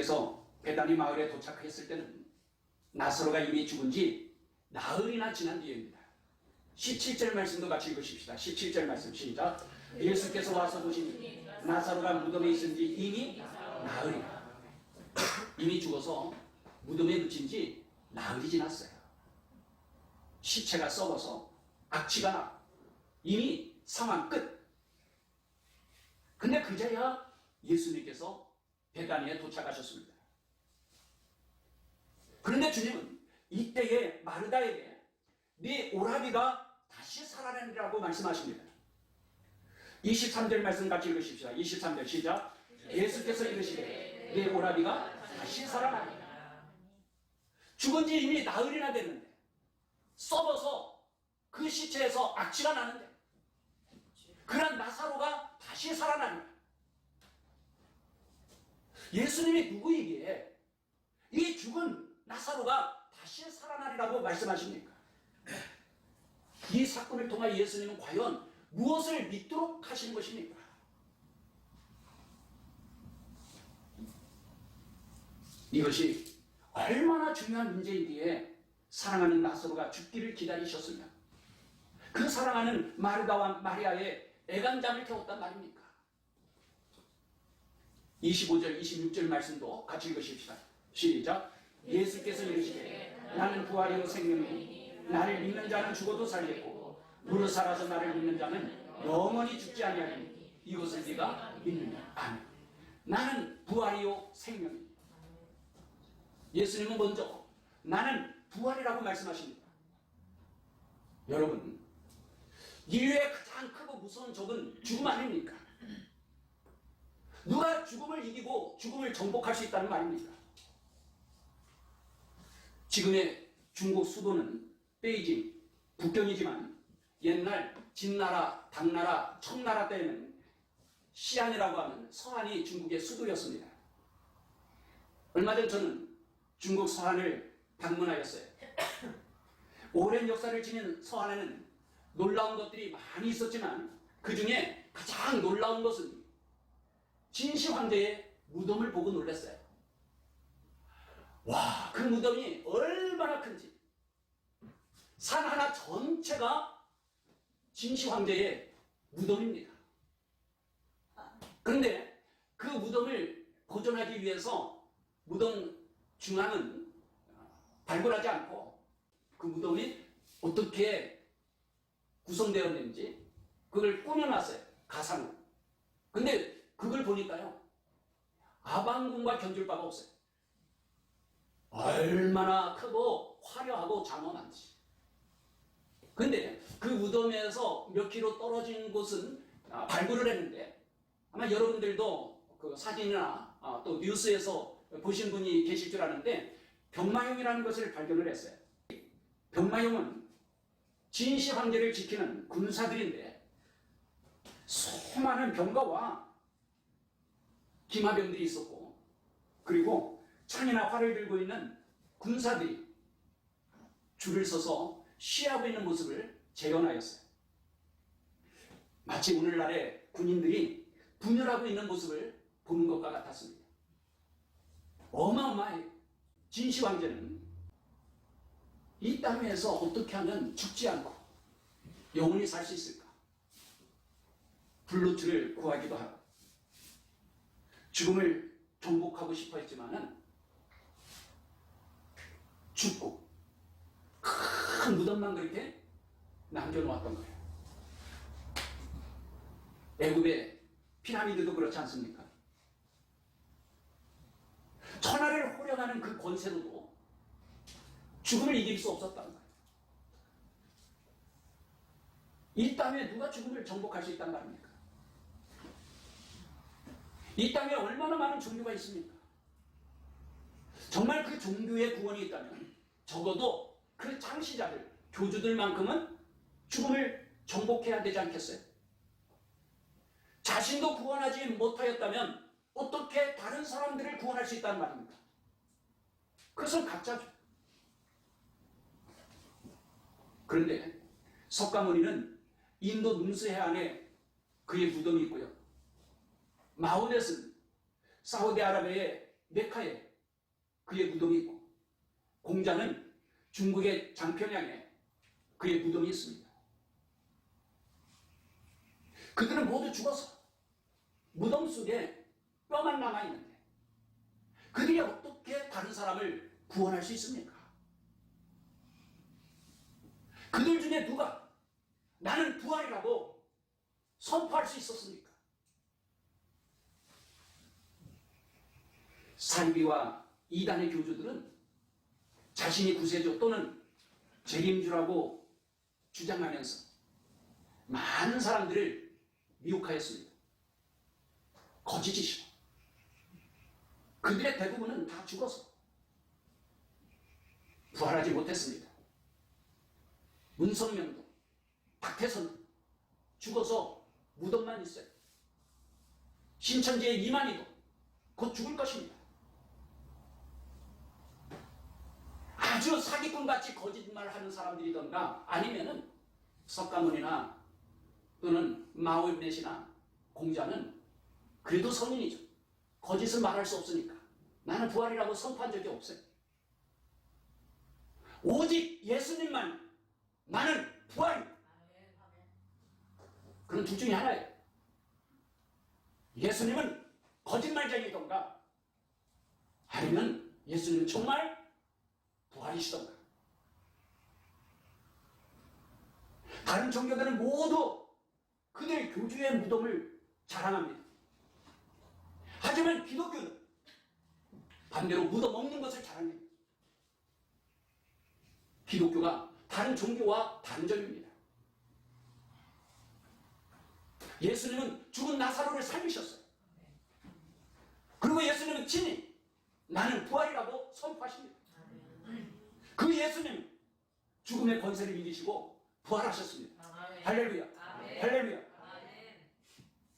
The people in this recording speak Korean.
예수께서 베다니 마을에 도착했을 때는 나사로가 이미 죽은 지 나흘이나 지난 뒤입니다. 17절 말씀도 같이 읽으십시다. 17절 말씀 시작. 예수께서 와서 보시니 나사로가 무덤에 있은 지 이미 나흘이나, 이미 죽어서 무덤에 묻힌 지 나흘이 지났어요. 시체가 썩어서 악취가 나 이미 상황 끝. 근데 그제야 예수님께서 베다니에 도착하셨습니다. 그런데 주님은 이때에 마르다에게 네 오라비가 다시 살아나리라고 말씀하십니다. 23절 말씀 같이 읽으십시다. 23절 시작. 예수께서 이르시되 네 오라비가 다시 살아나리라. 죽은 지 이미 나흘이나 됐는데, 썩어서 그 시체에서 악취가 나는데, 그런 나사로가 다시 살아나리라. 예수님이 누구이기에 이 죽은 나사로가 다시 살아나리라고 말씀하십니까? 이 사건을 통해 예수님은 과연 무엇을 믿도록 하신 것입니까? 이것이 얼마나 중요한 문제이기에 사랑하는 나사로가 죽기를 기다리셨으며 그 사랑하는 마르다와 마리아의 애간장을 태웠단 말입니까? 25절, 26절 말씀도 같이 읽으십시다. 시작. 예수께서 이르시되 나는 부활이요 생명이니 나를 믿는 자는 죽어도 살겠고 무릇 살아서 나를 믿는 자는 영원히 죽지 아니하리니 이것을 네가 믿느냐? 아멘. 나는 부활이요 생명이니. 예수님은 먼저 나는 부활이라고 말씀하십니다. 여러분, 인류의 가장 크고 무서운 적은 죽음 아닙니까? 누가 죽음을 이기고 죽음을 정복할 수 있다는 말입니까? 지금의 중국 수도는 베이징, 북경이지만 옛날 진나라, 당나라, 청나라 때에는 시안이라고 하는 서안이 중국의 수도였습니다. 얼마 전 저는 중국 서안을 방문하였어요. 오랜 역사를 지닌 서안에는 놀라운 것들이 많이 있었지만 그 중에 가장 놀라운 것은 진시 황제의 무덤을 보고 놀랐어요. 와, 그 무덤이 얼마나 큰지. 산 하나 전체가 진시 황제의 무덤입니다. 그런데 그 무덤을 보존하기 위해서 무덤 중앙은 발굴하지 않고 그 무덤이 어떻게 구성되었는지 그걸 꾸며놨어요. 가상으로. 근데 그걸 보니까요, 아방궁과 견줄 바가 없어요. 얼마나 크고 화려하고 장엄한지. 근데 그 무덤에서 몇 킬로 떨어진 곳은 발굴을 했는데 아마 여러분들도 그 사진이나 또 뉴스에서 보신 분이 계실 줄 아는데 병마용이라는 것을 발견을 했어요. 병마용은 진시 황제를 지키는 군사들인데 수많은 병거와 기마병들이 있었고 그리고 창이나 활을 들고 있는 군사들이 줄을 서서 쉬하고 있는 모습을 재현하였어요. 마치 오늘날의 군인들이 분열하고 있는 모습을 보는 것과 같았습니다. 어마어마해요. 진시 황제는 이 땅에서 어떻게 하면 죽지 않고 영원히 살 수 있을까? 블루트를 구하기도 하고 죽음을 정복하고 싶어 했지만은 죽고 큰 무덤만 그렇게 남겨놓았던 거예요. 애굽의 피라미드도 그렇지 않습니까? 천하를 호령하는 그 권세로도 죽음을 이길 수 없었다는 거예요. 이 땅에 누가 죽음을 정복할 수 있단 말입니까? 이 땅에 얼마나 많은 종교가 있습니까? 정말 그 종교의 구원이 있다면 적어도 그 창시자들, 교주들만큼은 죽음을 정복해야 되지 않겠어요? 자신도 구원하지 못하였다면 어떻게 다른 사람들을 구원할 수 있다는 말입니까? 그것은 가짜죠. 그런데 석가모니는 인도 눈스 해안에 그의 무덤이 있고요. 마호멧은 사우디아라비아의 메카에 그의 무덤이 있고 공자는 중국의 장평양에 그의 무덤이 있습니다. 그들은 모두 죽어서 무덤 속에 뼈만 남아있는데 그들이 어떻게 다른 사람을 구원할 수 있습니까? 그들 중에 누가 나는 부활이라고 선포할 수 있었습니까? 사이비와 이단의 교주들은 자신이 구세주 또는 재림주라고 주장하면서 많은 사람들을 미혹하였습니다. 거짓이시고 그들의 대부분은 다 죽어서 부활하지 못했습니다. 문성명도 박태선도 죽어서 무덤만 있어요. 신천지의 이만희도 곧 죽을 것입니다. 아주 사기꾼같이 거짓말하는 사람들이던가 아니면은 석가모니나 또는 마호메시나 공자는 그래도 성인이죠. 거짓을 말할 수 없으니까 나는 부활이라고 선포한 적이 없어요. 오직 예수님만 나는 부활. 그런 둘 중에 하나예요. 예수님은 거짓말쟁이던가 아니면 예수님은 정말 부활이시던가. 다른 종교들은 모두 그들 교주의 무덤을 자랑합니다. 하지만 기독교는 반대로 무덤 없는 것을 자랑해요. 기독교가 다른 종교와 다른 점입니다. 예수님은 죽은 나사로를 살리셨어요. 그리고 예수님은 친히 나는 부활이라고 선포하십니다. 그 예수님 죽음의 권세를 이기시고 부활하셨습니다. 할렐루야.